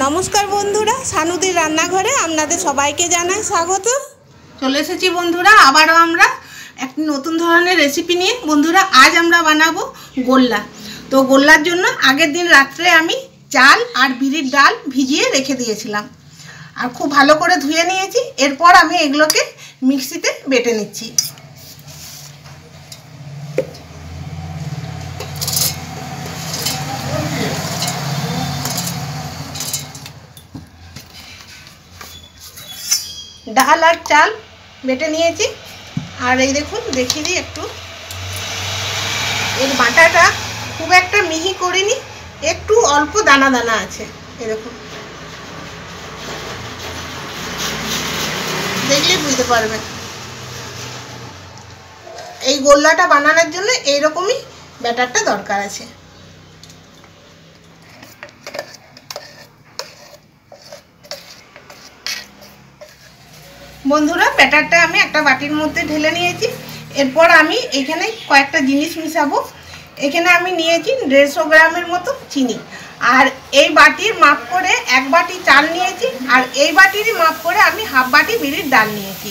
নমস্কার বন্ধুরা, সানুদির রান্নাঘরে আপনাদের সবাইকে জানাই স্বাগত। চলে এসেছি বন্ধুরা, আবারও আমরা একটি নতুন ধরনের রেসিপি নিয়ে। বন্ধুরা, আজ আমরা বানাবো গোল্লা। তো গোল্লার জন্য আগের দিন রাত্রে আমি চাল আর বিরির ডাল ভিজিয়ে রেখে দিয়েছিলাম আর খুব ভালো করে ধুয়ে নিয়েছি। এরপর আমি এগুলোকে মিক্সিতে বেটে নিচ্ছি। ডাল আর চাল বেটে নিয়েছি আর এই দেখুন, দেখিয়ে দিই একটু। এর বাটাটা খুব একটা মিহি করিনি, একটু অল্প দানা দানা আছে। এই দেখুন, দেখলেই বুঝতে পারবেন। এই গোল্লাটা বানানোর জন্য এইরকমই ব্যাটারটা দরকার আছে। বন্ধুরা, ব্যাটারটা আমি একটা বাটির মধ্যে ঢেলে নিয়েছি। এরপর আমি এখানে কয়েকটা জিনিস মিশাবো। এখানে আমি নিয়েছি 150 গ্রামের মতো চিনি, আর এই বাটির মাপ করে 1 বাটি চাল নিয়েছি, আর এই বাটিরই মাপ করে আমি হাফ বাটি বিরির ডাল নিয়েছি।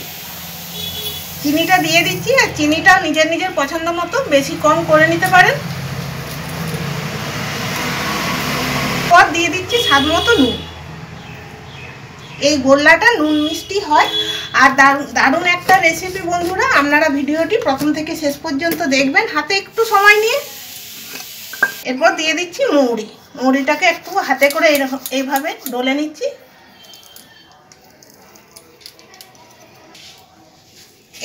চিনিটা দিয়ে দিচ্ছি, আর চিনিটা নিজের নিজের পছন্দ মতো বেশি কম করে নিতে পারেন। পর দিয়ে দিচ্ছি স্বাদ মতো নুন। এই গোল্লাটা নুন মিষ্টি হয় আর দারুণ একটা রেসিপি বন্ধুরা। আপনারা ভিডিওটি প্রথম থেকে শেষ পর্যন্ত দেখবেন হাতে একটু সময় নিয়ে। এরপর দিয়ে দিচ্ছি মৌরি। মৌরিটাকে একটু হাতে করে এইভাবে ডলে নিচ্ছি।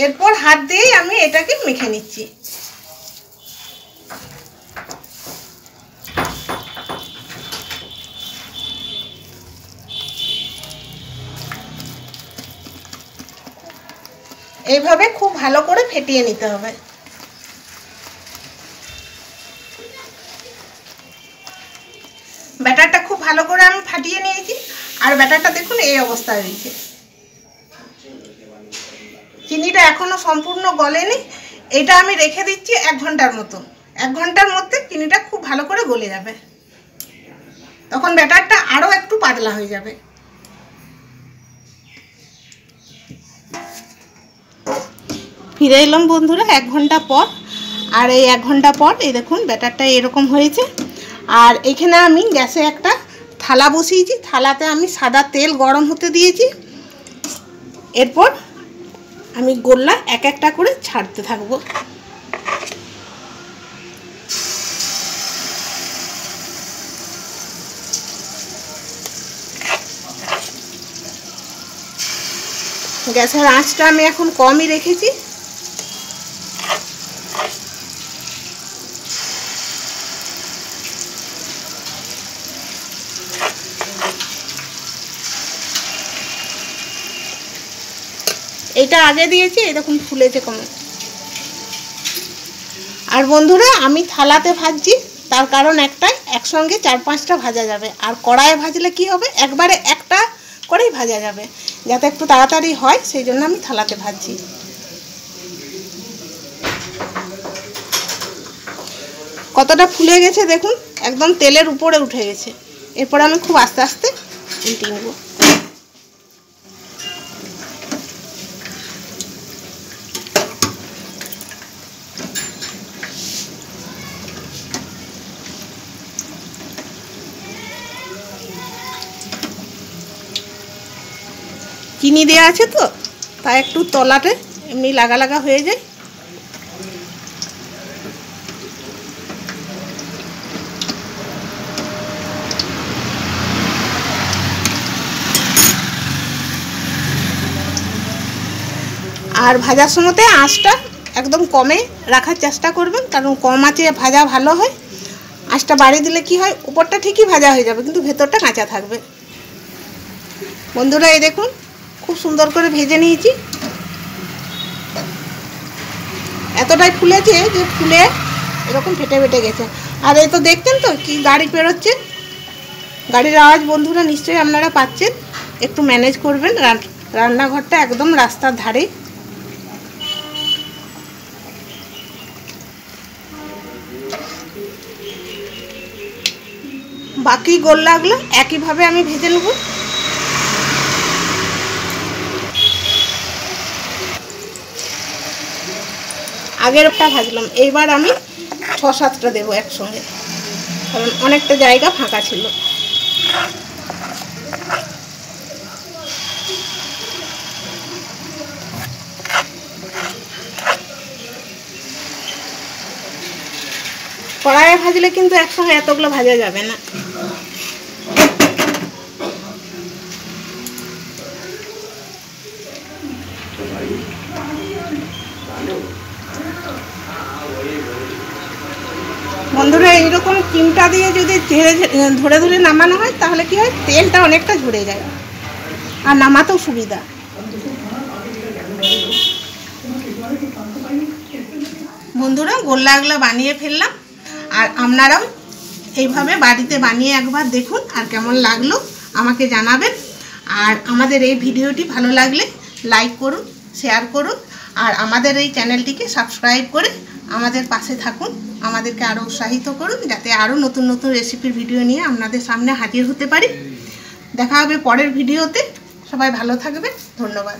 এরপর হাত দিয়েই আমি এটাকে মেখে নিচ্ছি। এইভাবে খুব ভালো করে ফেটিয়ে নিতে হবে। ব্যাটারটা খুব ভালো করে আমি ফাটিয়ে নিয়েছি, আর ব্যাটারটা দেখুন এই অবস্থায় রয়েছে। চিনিটা এখনো সম্পূর্ণ গলেনি। এটা আমি রেখে দিচ্ছি 1 ঘন্টার মতো। 1 ঘন্টার মধ্যে চিনিটা খুব ভালো করে গলে যাবে, তখন ব্যাটারটা আরও একটু পাতলা হয়ে যাবে। ফিরে এলাম বন্ধুরা 1 ঘন্টা পর, আর এই 1 ঘন্টা পর এই দেখুন ব্যাটারটা এরকম হয়েছে। আর এখানে আমি গ্যাসে একটা থালা বসিয়েছি, থালাতে আমি সাদা তেল গরম হতে দিয়েছি। এরপর আমি গোল্লা এক একটা করে ছাড়তে থাকবো। গ্যাসের আঁচটা আমি এখন কমই রেখেছি। এটা আগে দিয়েছি, এই দেখুন ফুলেছে কেমন। আর বন্ধুরা, আমি থালাতে ভাজছি, তার কারণ একটাই, একসঙ্গে 4-5টা ভাজা যাবে। আর কড়াইয়ে ভাজলে কি হবে, একবারে একটা করেই ভাজা যাবে, যাতে একটু তাড়াতাড়ি হয়, সেই জন্য আমি থালাতে ভাজছি। কতটা ফুলে গেছে দেখুন, একদম তেলের উপরে উঠে গেছে। এরপর আমি খুব আস্তে আস্তে উল্টে নেব। চিনি দেওয়া আছে তো, তাই একটু তলাতে এমনি লাগা লাগা হয়ে যায়। আর ভাজার সময়তে আঁচটা একদম কমে রাখার চেষ্টা করবেন, কারণ কম আঁচে ভাজা ভালো হয়। আঁচটা বাড়িয়ে দিলে কি হয়, উপরটা ঠিকই ভাজা হয়ে যাবে কিন্তু ভেতরটা কাঁচা থাকবে। বন্ধুরা, এই দেখুন খুব সুন্দর করে ভেজে নিয়েছি। এতটাই ফুলেছে যে ফুলে এরকম ফেটে ফেটে গেছে। আর এই তো দেখছেন তো কি গাড়ি পেরোচ্ছে, গাড়ির আওয়াজ বন্ধুরা নিশ্চয়ই আপনারা পাচ্ছেন। একটু ম্যানেজ করবেন, রান্নাঘরটা একদম রাস্তার ধারে। বাকি গোল্লাগুলো একইভাবে আমি ভেজে নেব। আগেরটা ভাজলাম, এইবার আমি 6-7টা দেবো একসঙ্গে, কারণ অনেকটা জায়গা ফাঁকা ছিল। কড়াইয়ে ভাজলে কিন্তু একসঙ্গে এতগুলো ভাজা যাবে না। বন্ধুরা, এইরকম চিমটা দিয়ে যদি ধরে ধরে নামানো হয় তাহলে কি হয়, তেলটা অনেকটা ঝরে যায় আর নামাতেও সুবিধা। বন্ধুরা, গোল্লাগুলো বানিয়ে ফেললাম, আর আপনারাও এইভাবে বাড়িতে বানিয়ে একবার দেখুন, আর কেমন লাগলো আমাকে জানাবেন। আর আমাদের এই ভিডিওটি ভালো লাগলে লাইক করুন, শেয়ার করুন, আর আমাদের এই চ্যানেলটিকে সাবস্ক্রাইব করে আমাদের পাশে থাকুন। আমাদেরকে আরও উৎসাহিত করুন, যাতে আরও নতুন নতুন রেসিপির ভিডিও নিয়ে আপনাদের সামনে হাজির হতে পারি। দেখা হবে পরের ভিডিওতে। সবাই ভালো থাকবে, ধন্যবাদ।